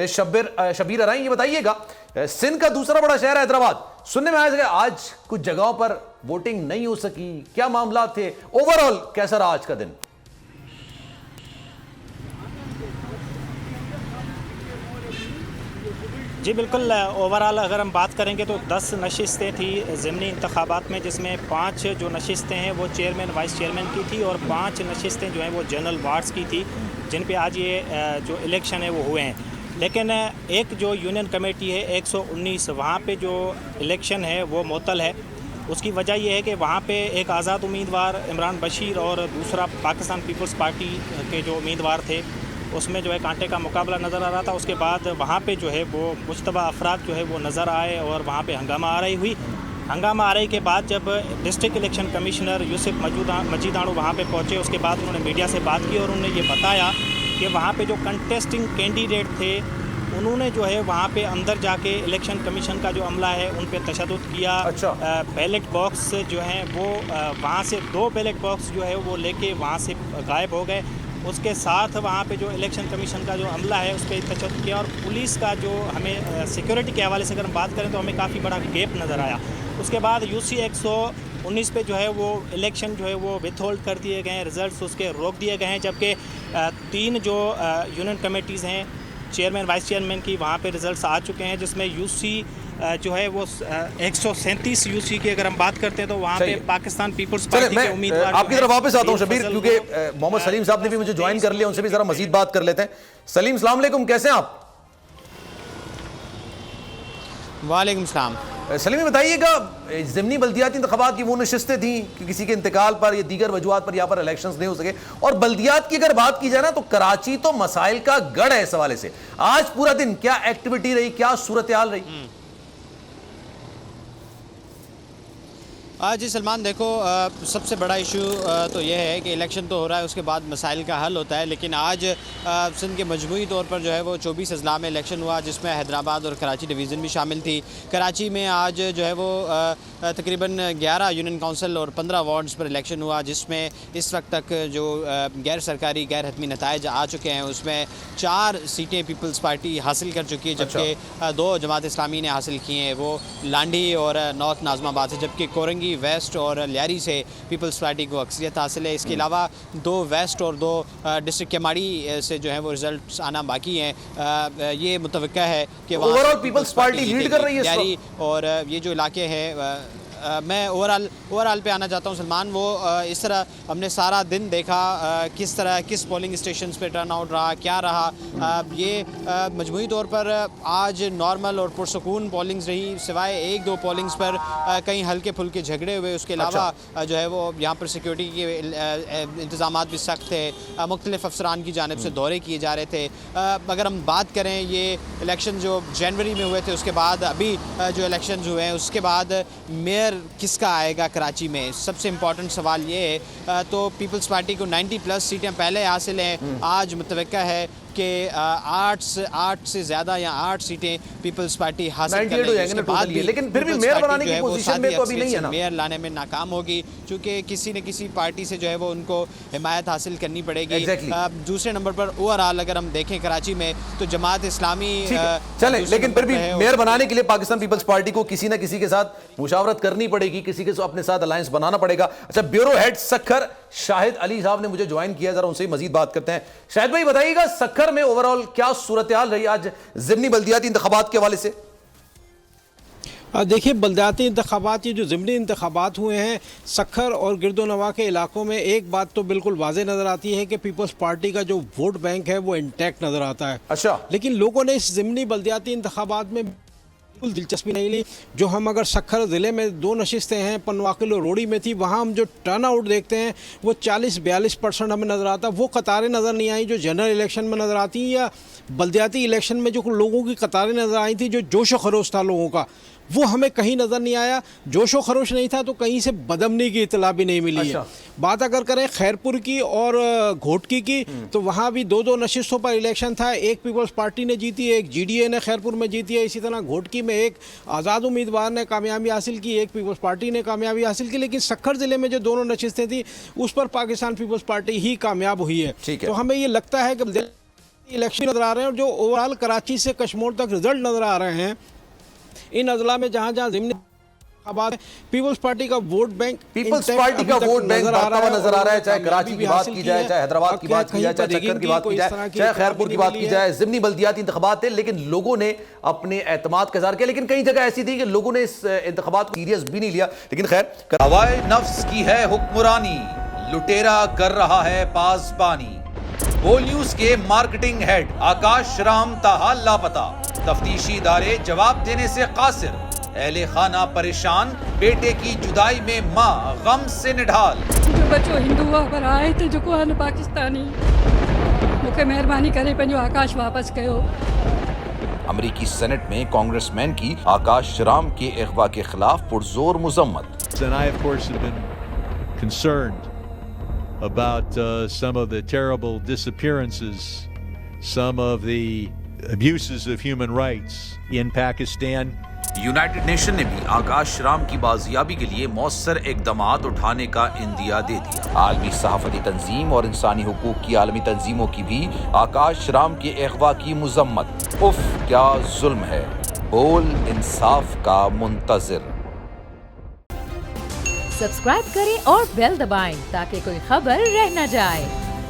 शबीर अराई, ये बताइएगा सिंध का दूसरा बड़ा शहर हैदराबाद, सुनने में आया कि आज कुछ जगहों पर वोटिंग नहीं हो सकी, क्या मामला थे, ओवरऑल कैसा रहा आज का दिन? जी बिल्कुल, ओवरऑल अगर हम बात करेंगे तो 10 नशिस्तें थी ज़िमनी इंतखाबात में, जिसमें 5 जो नशिस्तें हैं वो चेयरमैन वाइस चेयरमैन की थी और 5 नशिस्तें जो हैं वो जनरल वार्ड्स की थी, जिन पे आज ये जो इलेक्शन है वो हुए हैं। लेकिन एक जो यूनियन कमेटी है 119, वहाँ पे जो इलेक्शन है वो मुअत्तल है। उसकी वजह यह है कि वहाँ पे एक आज़ाद उम्मीदवार इमरान बशीर और दूसरा पाकिस्तान पीपल्स पार्टी के जो उम्मीदवार थे, उसमें जो है कांटे का मुकाबला नज़र आ रहा था। उसके बाद वहाँ पे जो है वो मुश्तबा अफराद जो है वो नज़र आए और वहाँ पे हंगामा आराई हुई। हंगामा आराई के बाद जब डिस्ट्रिक्ट इलेक्शन कमिश्नर यूसुफ मजीदानू वहाँ पे पहुँचे, उसके बाद उन्होंने मीडिया से बात की और उन्होंने ये बताया कि वहाँ पे जो कंटेस्टिंग कैंडिडेट थे उन्होंने जो है वहाँ पे अंदर जाके इलेक्शन कमीशन का जो अमला है उन पे तशद्दुद किया। अच्छा। बैलेट बॉक्स जो हैं वो वहाँ से 2 बैलेट बॉक्स जो है वो लेके वहाँ से गायब हो गए। उसके साथ वहाँ पे जो इलेक्शन कमीशन का जो अमला है उस पर तशद्दुद किया और पुलिस का जो हमें सिक्योरिटी के हवाले से अगर हम बात करें तो हमें काफ़ी बड़ा गैप नज़र आया। उसके बाद UC 119 पे जो है वो इलेक्शन जो है वो विथहोल्ड कर दिए गए हैं, रिजल्ट्स उसके रोक दिए गए हैं, जबकि 3 जो यूनियन कमेटीज़ हैं चेयरमैन वाइस चेयरमैन की, वहाँ पे रिजल्ट्स आ चुके हैं, जिसमें UC जो है वो 137 UC की अगर हम बात करते हैं तो वहाँ पे पाकिस्तान पीपल्स पार्टी के उम्मीदवार आपकी तरफ वापस आता हूँ शबीर, क्योंकि मोहम्मद सलीम साहब ने भी मुझे ज्वाइन कर लिया, उनसे भी जरा मजीद बात कर लेते हैं। सलीम सलाम अलैकुम, कैसे हैं आप? वालेकुम सलाम। सलीम बताइएगा, ज़िमनी बल्दियाती इंतखाबात की वो नशिस्तें थी कि किसी के इंतकाल पर या दीगर वजूहात पर यहाँ पर इलेक्शंस नहीं हो सके, और बल्दियात की अगर बात की जाए ना तो कराची तो मसाइल का गढ़ है। इस हवाले से आज पूरा दिन क्या एक्टिविटी रही, क्या सूरत हाल रही? जी सलमान, देखो सबसे बड़ा इशू तो यह है कि इलेक्शन तो हो रहा है, उसके बाद मसाइल का हल होता है, लेकिन आज सिंध के मजमूई तौर पर जो है वो 24 अजला में इलेक्शन हुआ, जिसमें हैदराबाद और कराची डिवीज़न भी शामिल थी। कराची में आज जो है वो तकरीबन 11 यूनियन काउंसिल और 15 वार्ड्स पर इलेक्शन हुआ, जिसमें इस वक्त तक जो गैर सरकारी गैर हतमी नताइज आ चुके हैं उसमें 4 सीटें पीपल्स पार्टी हासिल कर चुकी है, जबकि 2 जमात इस्लामी ने हासिल की हैं, वो लांडी और नॉर्थ नाजमाबाद से, जबकि कोरंगी वेस्ट और लियारी से पीपल्स पार्टी को अक्सरियत हासिल है। इसके अलावा 2 वेस्ट और 2 डिस्ट्रिक्ट केमाड़ी से जो है वो रिजल्ट्स आना बाकी हैं। ये मुतवक्का है कि ओवरऑल पीपल्स पार्टी लीड कर रही है लियारी और ये जो इलाके हैं। मैं ओवरऑल पे आना चाहता हूँ सलमान। वो इस तरह हमने सारा दिन देखा किस तरह किस पोलिंग स्टेशंस पे टर्न आउट रहा, क्या रहा। ये मजमूई तौर पर आज नॉर्मल और पुरसकून पोलिंग्स रही, सिवाय 1-2 पोलिंग्स पर कहीं हल्के फुल्के झगड़े हुए। उसके अलावा जो है वो यहाँ पर सिक्योरिटी के इंतजाम भी सख्त थे, मुख्तलिफ अफसरान की जानिब से दौरे किए जा रहे थे। अगर हम बात करें ये इलेक्शन जो जनवरी में हुए थे, उसके बाद अभी जो इलेक्शन हुए हैं उसके बाद मेयर किसका आएगा कराची में, सबसे इम्पॉर्टेंट सवाल ये है। तो पीपल्स पार्टी को 90+ सीटें पहले हासिल हैं। आज मुतवक्का है कि 8 से ज़्यादा या 8 सीटें पीपल्स पार्टी हासिल कर लेगी, लेकिन फिर भी मेयर बनाने की पोजीशन में तो अभी नहीं है ना। मेयर लाने में नाकाम होगी, क्योंकि किसी न किसी पार्टी से जो है वो उनको हिमायत हासिल करनी पड़ेगी। दूसरे नंबर पर ओवरऑल अगर हम देखें कराची में तो जमात इस्लामी चले, लेकिन फिर भी मेयर बनाने के लिए पाकिस्तान पीपल्स पार्टी को किसी न किसी के साथ मुशावरत करनी पड़ेगी, किसी के अपने साथ अलायंस बनाना पड़ेगा। अच्छा, ब्यूरो हेड सखर शाहिद अली साहब ने मुझे ज्वाइन किया, जरा उनसे मजीद बात करते हैं। शाहिद भाई बताइएगा, सखर में ओवरऑल क्या सूरत हाल रही आज ज़िमनी बल्दियाती इंतखाबात के हवाले से? देखिए, बल्दियाती इंतखाबात, ये जो ज़िमनी इंतखाबात हुए हैं सखर और गिरदोनवा के इलाकों में, एक बात तो बिल्कुल वाज़े नज़र आती है कि पीपल्स पार्टी का जो वोट बैंक है वो इंटैक्ट नज़र आता है। अच्छा, लेकिन लोगों ने इस ज़िमनी बल्दियाती इंतखाबात में बिल्कुल दिलचस्पी नहीं ली। जो हम अगर सखर ज़िले में 2 नशिस्तें हैं, पनवाकिल और रोड़ी में थी, वहाँ हम जो टर्न आउट देखते हैं वो 40-42% हमें नज़र आता है। वो कतारें नज़र नहीं आई जो जनरल इलेक्शन में नज़र आती हैं, या बल्दियाती इलेक्शन में जो लोगों की कतारें नज़र आई थी, जो जोश व खरोश था लोगों का, वो हमें कहीं नज़र नहीं आया। जोश व खरोश नहीं था तो कहीं से बदमनी की इतला भी नहीं मिली है। बात अगर करें खैरपुर की और घोटकी की, तो वहाँ भी 2-2 नशिस्तों पर इलेक्शन था। एक पीपल्स पार्टी ने जीती, एक GDA ने खैरपुर में जीती है। इसी तरह घोटकी में एक आज़ाद उम्मीदवार ने कामयाबी हासिल की, एक पीपल्स पार्टी ने कामयाबी हासिल की। लेकिन सखर ज़िले में जो दोनों नशिस्तें थी उस पर पाकिस्तान पीपल्स पार्टी ही कामयाब हुई है। तो हमें ये लगता है कि इलेक्शन नजर आ रहे हैं और जो ओवरऑल कराची से कश्मीर तक रिजल्ट नजर आ रहे हैं, इन अजला में जहां जहां ज़िमनी इंतखाबात है, पीपल्स पार्टी का वोट बैंक पीपल्स पार्टी का वोट बैंक बढ़ता हुआ नजर आ रहा है। चाहे कराची की बात की जाए, चाहे हैदराबाद की बात की जाए, चाहे चक्कर की बात की जाए, चाहे खैरपुर की बात की जाए, ज़िमनी बल्दियाती इंतखाबात थे, लेकिन लोगों ने अपने एतमाद का इज़हार किया। लेकिन कई जगह ऐसी थी कि लोगों ने इस इंतखाबात को सीरियस भी नहीं लिया। लेकिन खैर, हवाए नफ्स की है हुक्मरानी, लुटेरा कर रहा है पासबानी। बोल न्यूज के मार्केटिंग हेड आकाश राम ताहा लापता, तफ्तीशी इदारे जवाब देने से कासिर, अहले खाना परेशान, बेटे की जुदाई में मां गम से निढाल। जो बच्चो हिंदू पर आए थे जो को पाकिस्तानी, मुझे मेहरबानी करे पंहिंजो आकाश वापस कयो। अमेरिकी सेनेट में कांग्रेसमैन की आकाश राम के अगवा के खिलाफ पुरजोर मुजम्मत। And I, of course, have been concerned about some of the terrible disappearances, some of the abuses of human rights in Pakistan. United nation ने भी आकाश राम की बाजियाबी के लिए मौसर इकदामात उठाने का इंदिया दे दिया। आलमी सहाफती तंजीम और इंसानी हुकूक की आलमी तंजीमों की भी आकाश राम के अगवा की मुजम्मत। उफ क्या जुल्म है, बोल इंसाफ का मुंतजिर। सब्सक्राइब करें और बेल दबाएं ताकि कोई खबर रह न जाए।